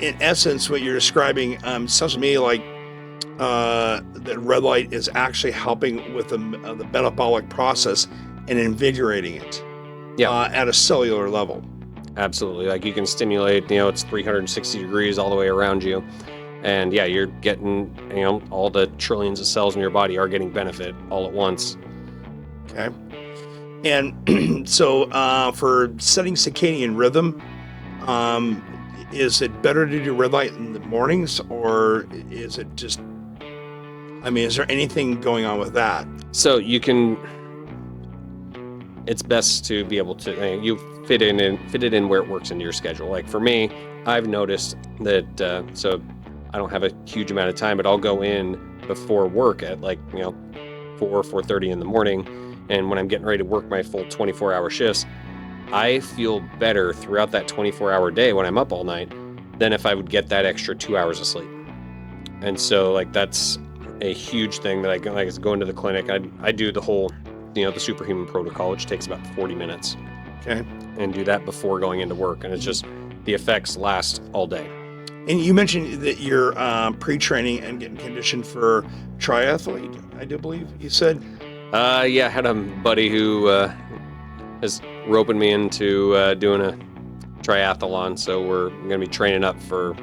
in essence, what you're describing sounds to me like that red light is actually helping with the metabolic process and invigorating it Yeah, at a cellular level. absolutely. Like you can stimulate, it's 360 degrees all the way around you. And yeah, you're getting, all the trillions of cells in your body are getting benefit all at once. Okay. And so for setting circadian rhythm, um, is it better to do red light in the mornings, or is it just, I mean, is there anything going on with that? So it's best to be able to, you fit it in where it works into your schedule. Like for me, I've noticed that, so I don't have a huge amount of time, but I'll go in before work at 4:30 in the morning. And when I'm getting ready to work my full 24-hour shifts, I feel better throughout that 24-hour day when I'm up all night than if I would get that extra 2 hours of sleep. And so that's a huge thing that I go into the clinic. I do the whole, the Superhuman protocol, which takes about 40 minutes. Okay. And do that before going into work. And it's just, the effects last all day. And you mentioned that you're pre-training and getting conditioned for triathlete, I do believe you said. Yeah, I had a buddy who is roping me into doing a triathlon. So we're going to be training up for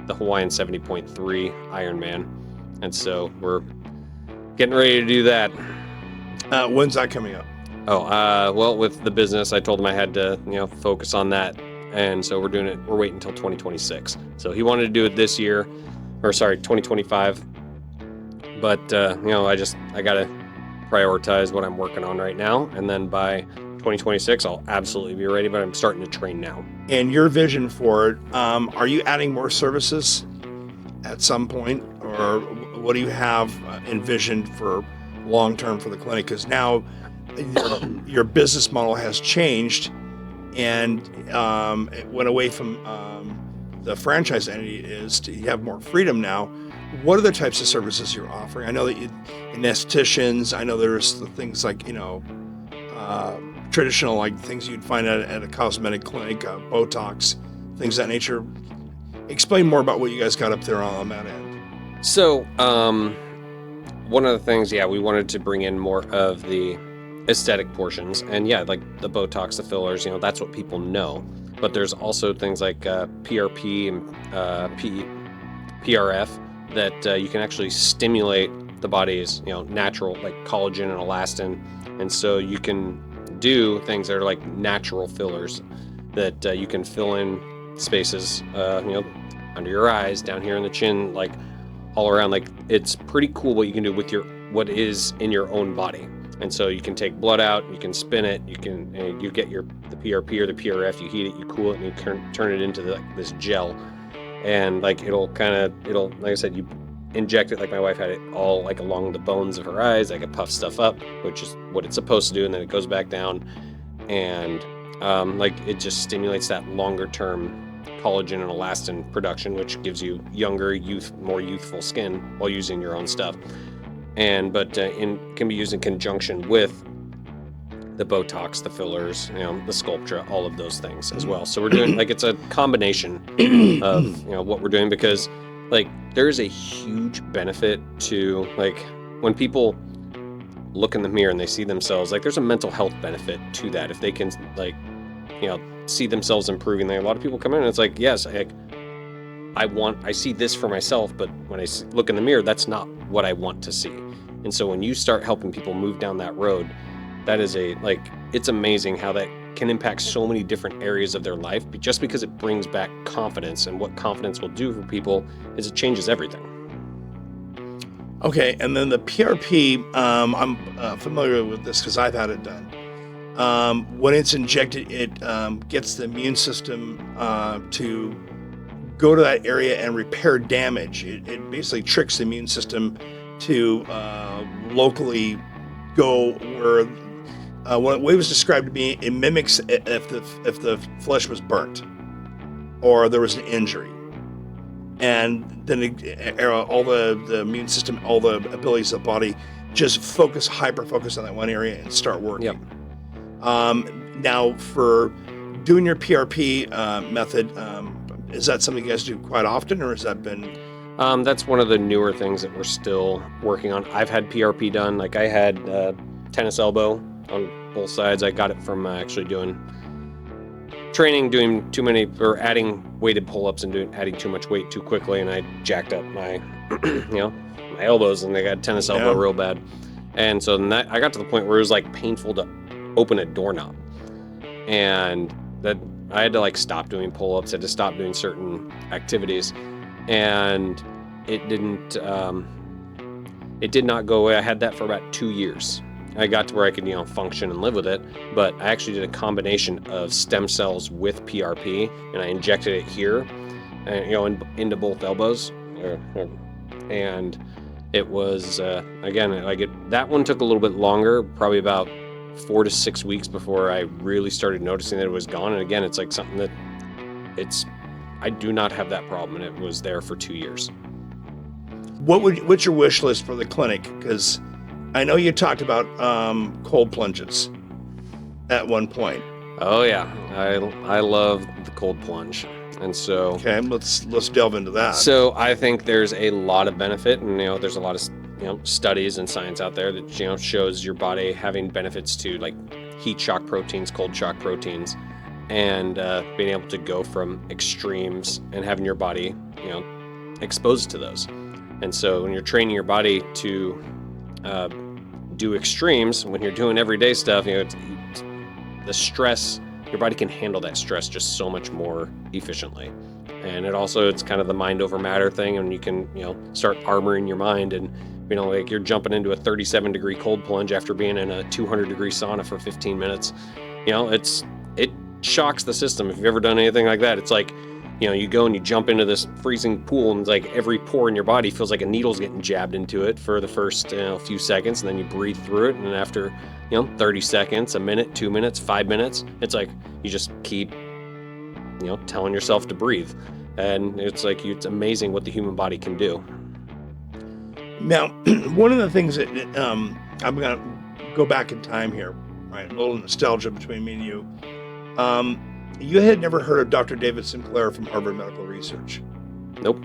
the Hawaiian 70.3 Ironman. And so we're getting ready to do that. When's that coming up? Well, with the business, I told him I had to, focus on that. And so we're waiting until 2026. So he wanted to do it this year, 2025. But, I got to prioritize what I'm working on right now. And then by 2026, I'll absolutely be ready, but I'm starting to train now. And your vision for it, are you adding more services at some point? Or what do you have envisioned for long-term for the clinic? Because now your business model has changed, and it went away from the franchise entity you have more freedom now. What are the types of services you're offering? I know that anestheticians, I know there's the things like, traditional, like things you'd find at a cosmetic clinic, Botox, things of that nature. Explain more about what you guys got up there on that end. So, one of the things, we wanted to bring in more of the aesthetic portions, and like the Botox, the fillers, that's what people know. But there's also things like PRP and PRF that you can actually stimulate the body's, natural, like collagen and elastin. And so you can do things that are like natural fillers that you can fill in spaces, under your eyes, down here in the chin, like all around. Like it's pretty cool what you can do with what is in your own body. And so you can take blood out, you can spin it, you get the PRP or the PRF, you heat it, you cool it, and you turn it into this gel. And it'll like I said, you inject it, like my wife had it all like along the bones of her eyes, like it puffs stuff up, which is what it's supposed to do, and then it goes back down. And it just stimulates that longer term collagen and elastin production, which gives you more youthful skin while using your own stuff. But can be used in conjunction with the Botox, the fillers, the Sculptra, all of those things as well. So we're doing it's a combination of what we're doing, because there's a huge benefit to when people look in the mirror and they see themselves, there's a mental health benefit to that if they can see themselves improving. A lot of people come in and it's yes, I see this for myself, but when I look in the mirror, that's not what I want to see. And so when you start helping people move down that road, that is it's amazing how that can impact so many different areas of their life, just because it brings back confidence. And what confidence will do for people is it changes everything. Okay, and then the PRP, I'm familiar with this because I've had it done. When it's injected, it gets the immune system to go to that area and repair damage. It basically tricks the immune system to locally go where what it was described to me, it mimics if the flesh was burnt or there was an injury, and then all the immune system, all the abilities of the body just hyper focus on that one area and start working. Yep. Now for doing your PRP method, Is that something you guys do quite often, or has that been? That's one of the newer things that we're still working on. I've had PRP done. Like I had tennis elbow on both sides. I got it from actually doing training, doing too many, or adding weighted pull-ups and adding too much weight too quickly, and I jacked up my, my elbows, and I got tennis elbow real bad. And so then I got to the point where it was like painful to open a doorknob, and that I had to like stop doing pull-ups, had to stop doing certain activities, and it did not go away. I had that for about 2 years. I got to where I could, function and live with it, but I actually did a combination of stem cells with PRP, and I injected it here, into both elbows, and it was again, that one took a little bit longer, probably about 4 to 6 weeks before I really started noticing that it was gone. And again, it's like something that I do not have that problem, and it was there for 2 years. What's your wish list for the clinic? Because I know you talked about cold plunges at one point. Oh yeah, I love the cold plunge, and so okay, let's delve into that. So I think there's a lot of benefit, and there's a lot of studies and science out there that shows your body having benefits to like heat shock proteins, cold shock proteins, and being able to go from extremes and having your body exposed to those. And so when you're training your body to do extremes, when you're doing everyday stuff, the stress, your body can handle that stress just so much more efficiently. And it's kind of the mind over matter thing, and you can start armoring your mind, and like you're jumping into a 37 degree cold plunge after being in a 200 degree sauna for 15 minutes. It shocks the system. If you've ever done anything like that, it's like you go and you jump into this freezing pool, and it's like every pore in your body feels like a needle's getting jabbed into it for the first few seconds, and then you breathe through it, and then after 30 seconds, a minute, 2 minutes, 5 minutes, it's like you just keep telling yourself to breathe, and it's like it's amazing what the human body can do. Now, one of the things that I'm gonna go back in time here, right? A little nostalgia between me and you. You had never heard of Dr. David Sinclair from Harvard Medical Research? Nope,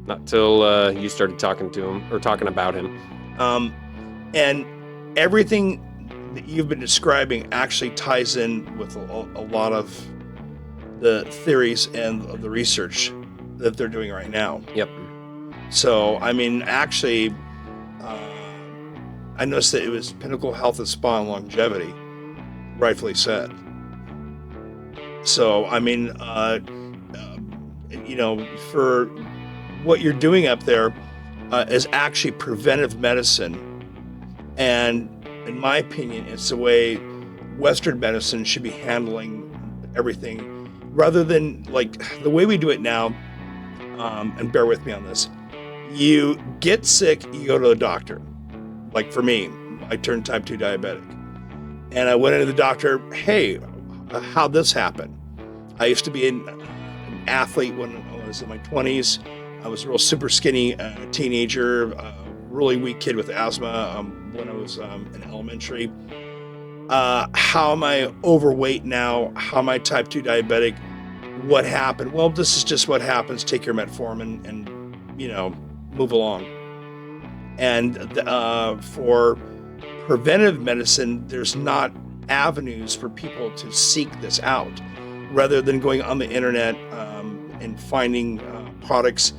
not till you started talking to him or talking about him. And everything that you've been describing actually ties in with a lot of the theories and the research that they're doing right now. Yep. So, I mean, actually, I noticed that it was Pinnacle Health and Spa and Longevity, rightfully said. So, I mean, for what you're doing up there is actually preventive medicine. And in my opinion, it's the way Western medicine should be handling everything, rather than like the way we do it now. And bear with me on this. You get sick, you go to the doctor. Like for me, I turned type 2 diabetic. And I went into the doctor, hey, how'd this happen? I used to be an athlete when I was in my 20s. I was a real super skinny teenager, really weak kid with asthma when I was in elementary. How am I overweight now? How am I type 2 diabetic? What happened? Well, this is just what happens. Take your metformin and move along. And for preventive medicine, there's not avenues for people to seek this out, rather than going on the internet and finding products.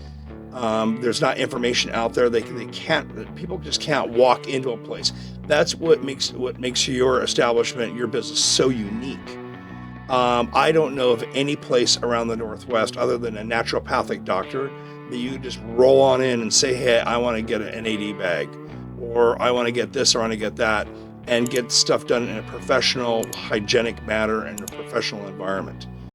There's not information out there. People just can't walk into a place. That's what makes your establishment, your business, so unique. I don't know of any place around the Northwest other than a naturopathic doctor that you just roll on in and say, hey, I want to get an AD bag, or I want to get this, or I want to get that, and get stuff done in a professional, hygienic manner and a professional environment.